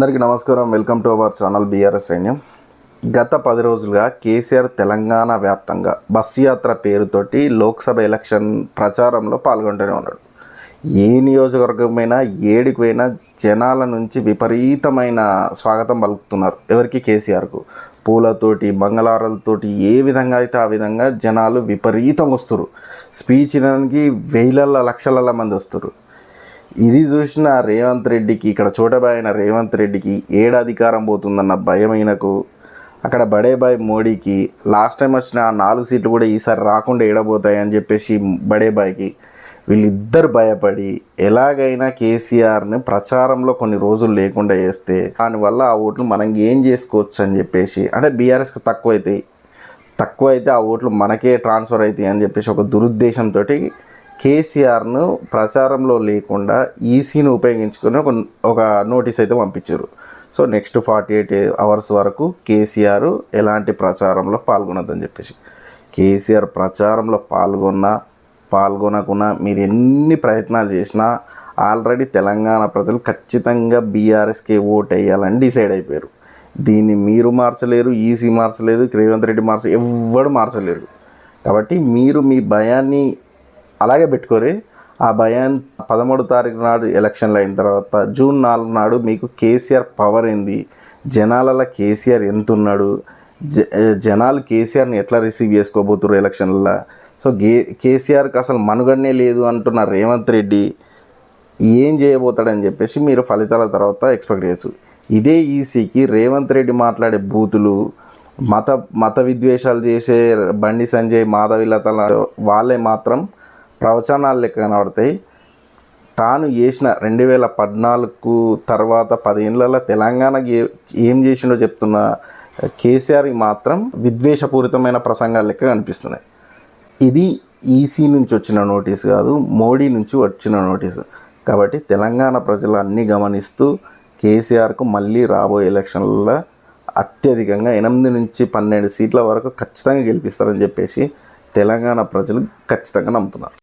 అందరికీ నమస్కారం. Welcome to our channel BRS సైన్యం. గత 10 రోజులుగా కేసీఆర్ తెలంగాణ వ్యాప్తంగా బస్సు యాత్ర పేరుతోటి లోక్సభ ఎలక్షన్ ప్రచారంలో పాల్గొంటూనే ఉన్నాడు. ఏ నియోజకవర్గమైనా ఏడికి పోయినా జనాల నుంచి విపరీతమైన స్వాగతం పలుకుతున్నారు. ఎవరికి? కేసీఆర్కు. పూలతోటి మంగళారాలతోటి ఏ విధంగా అయితే ఆ విధంగా జనాలు విపరీతంగా వస్తారు. స్పీచ్ ఇవ్వడానికి వేలల లక్షల మంది వస్తారు. ఇది చూసిన రేవంత్ రెడ్డికి, ఇక్కడ చోటబాయిన రేవంత్ రెడ్డికి ఏడు అధికారం పోతుందన్న భయమైనకు, అక్కడ బడేబాయ్ మోడీకి లాస్ట్ టైం వచ్చిన 4 సీట్లు కూడా ఈసారి రాకుండా ఏడబోతాయని చెప్పేసి బడేబాయ్కి, వీళ్ళిద్దరు భయపడి ఎలాగైనా కేసీఆర్ని ప్రచారంలో కొన్ని రోజులు లేకుండా చేస్తే దానివల్ల ఆ ఓట్లు మనం ఏం చేసుకోవచ్చు అని చెప్పేసి, అంటే బీఆర్ఎస్కి తక్కువైతే ఆ ఓట్లు మనకే ట్రాన్స్ఫర్ అవుతాయి అని చెప్పేసి ఒక దురుద్దేశంతో కేసీఆర్ను ప్రచారంలో లేకుండా ఈసీని ఉపయోగించుకొని ఒక నోటీస్ అయితే పంపించారు. సో నెక్స్ట్ 48 అవర్స్ వరకు కేసీఆర్ ఎలాంటి ప్రచారంలో పాల్గొనొద్దని చెప్పేసి. కేసీఆర్ ప్రచారంలో పాల్గొనకుండా మీరు ఎన్ని ప్రయత్నాలు చేసినా ఆల్రెడీ తెలంగాణ ప్రజలు ఖచ్చితంగా బీఆర్ఎస్కే ఓటు వేయాలని డిసైడ్ అయిపోయారు. దీన్ని మీరు మార్చలేరు, ఈసీ మార్చలేదు, రేవంత్ రెడ్డి ఎవ్వడు మార్చలేరు. కాబట్టి మీరు మీ భయాన్ని అలాగే పెట్టుకోరి. ఆ భయాన్ని 13వ తారీఖు నాడు ఎలక్షన్లు అయిన తర్వాత జూన్ 4 నాడు మీకు కేసీఆర్ పవర్ ఏంది, జనాలలో కేసీఆర్ ఎంత ఉన్నాడు, జనాలు కేసీఆర్ని ఎట్లా రిసీవ్ చేసుకోబోతున్నారు ఎలక్షన్లలో. సో కేసీఆర్కి అసలు మనుగడనే లేదు అంటున్న రేవంత్ రెడ్డి ఏం చేయబోతాడని చెప్పేసి మీరు ఫలితాల తర్వాత ఎక్స్పెక్ట్ చేయొచ్చు. ఇదే ఈసీకి రేవంత్ రెడ్డి మాట్లాడే బూతులు, మత విద్వేషాలు చేసే బండి సంజయ్, మాధవిలతల వాళ్ళే మాత్రం ప్రవచనాలు లెక్క కనబడతాయి. తాను చేసిన 2014 తర్వాత 10 ఏళ్ళ తెలంగాణకి ఏం చేసిండో చెప్తున్న కేసీఆర్కి మాత్రం విద్వేషపూరితమైన ప్రసంగాలు లెక్క కనిపిస్తున్నాయి. ఇది ఈసీ నుంచి వచ్చిన నోటీసు కాదు, మోడీ నుంచి వచ్చిన నోటీసు. కాబట్టి తెలంగాణ ప్రజలు అన్నీ గమనిస్తూ కేసీఆర్కు మళ్ళీ రాబోయే ఎలక్షన్లలో అత్యధికంగా 8 నుంచి 12 సీట్ల వరకు ఖచ్చితంగా గెలిపిస్తారని చెప్పేసి తెలంగాణ ప్రజలు ఖచ్చితంగా నమ్ముతున్నారు.